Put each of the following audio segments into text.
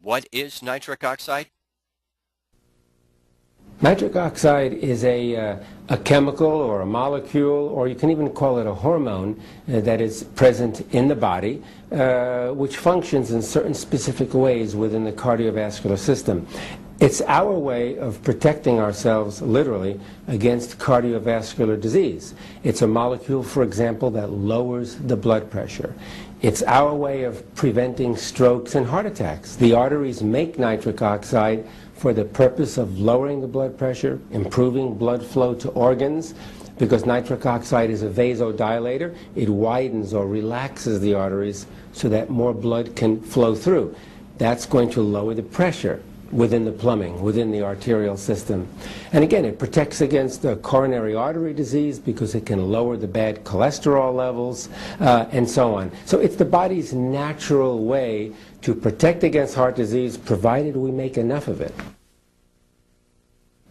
What is nitric oxide? Nitric oxide is a chemical or a molecule, or you can even call it a hormone that is present in the body, which functions in certain specific ways within the cardiovascular system. It's our way of protecting ourselves, literally, against cardiovascular disease. It's a molecule, for example, that lowers the blood pressure. It's our way of preventing strokes and heart attacks. The arteries make nitric oxide for the purpose of lowering the blood pressure, improving blood flow to organs, because nitric oxide is a vasodilator. It widens or relaxes the arteries so that more blood can flow through. That's going to lower the pressure within the plumbing, within the arterial system. And again, it protects against coronary artery disease because it can lower the bad cholesterol levels, and so on. So it's the body's natural way to protect against heart disease, provided we make enough of it.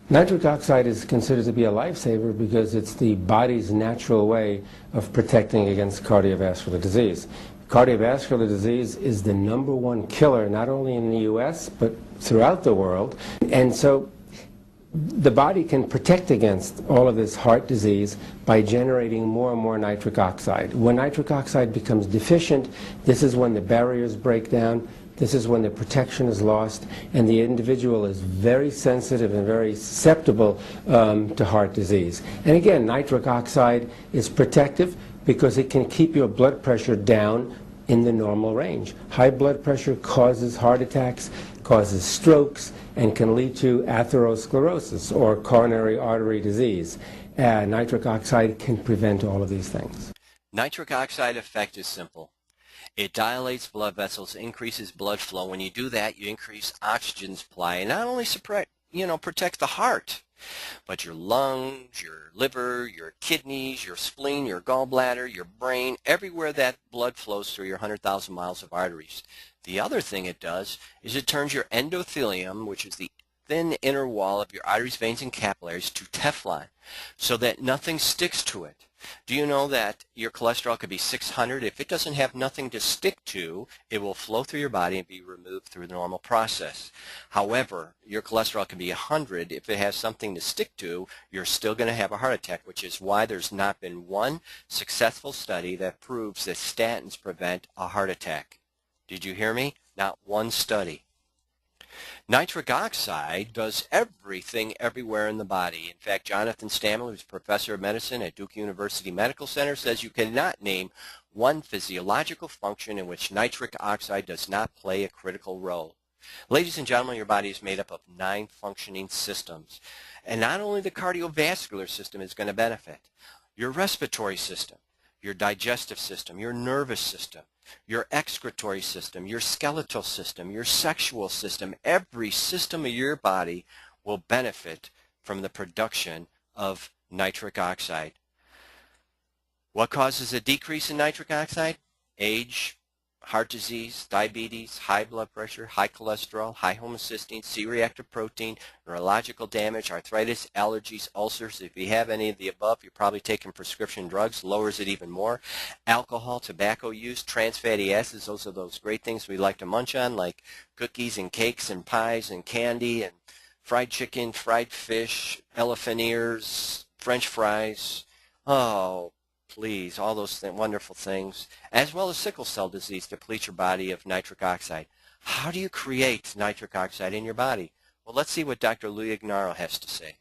Nitric oxide is considered to be a lifesaver because it's the body's natural way of protecting against cardiovascular disease. Cardiovascular disease is the #1 killer, not only in the U.S., but throughout the world. And so the body can protect against all of this heart disease by generating more and more nitric oxide. When nitric oxide becomes deficient, this is when the barriers break down. This is when the protection is lost, and the individual is very sensitive and very susceptible to heart disease. And again, nitric oxide is protective because it can keep your blood pressure down in the normal range. High blood pressure causes heart attacks, causes strokes, and can lead to atherosclerosis or coronary artery disease. Nitric oxide can prevent all of these things. Nitric oxide effect is simple. It dilates blood vessels, increases blood flow. When you do that, you increase oxygen supply, and not only protect the heart, but your lungs, your liver, your kidneys, your spleen, your gallbladder, your brain, everywhere that blood flows through your 100,000 miles of arteries. The other thing it does is it turns your endothelium, which is the thin inner wall of your arteries, veins, and capillaries, to Teflon, so that nothing sticks to it. Do you know that your cholesterol could be 600? If it doesn't have nothing to stick to, it will flow through your body and be removed through the normal process. However, your cholesterol can be 100. If it has something to stick to, you're still going to have a heart attack, which is why there's not been one successful study that proves that statins prevent a heart attack. Did you hear me? Not one study. Nitric oxide does everything everywhere in the body. In fact, Jonathan Stamler, who's professor of medicine at Duke University Medical Center, says you cannot name one physiological function in which nitric oxide does not play a critical role. Ladies and gentlemen, your body is made up of 9 functioning systems. And not only the cardiovascular system is going to benefit, your respiratory system, your digestive system, your nervous system, your excretory system, your skeletal system, your sexual system, every system of your body will benefit from the production of nitric oxide. What causes a decrease in nitric oxide? Age, heart disease, diabetes, high blood pressure, high cholesterol, high homocysteine, C-reactive protein, neurological damage, arthritis, allergies, ulcers. If you have any of the above, you're probably taking prescription drugs, lowers it even more. Alcohol, tobacco use, trans fatty acids, those are those great things we like to munch on, like cookies and cakes and pies and candy and fried chicken, fried fish, elephant ears, French fries. Oh, please, all those wonderful things, as well as sickle cell disease, deplete your body of nitric oxide. How do you create nitric oxide in your body? Well, let's see what Dr. Lou Ignarro has to say.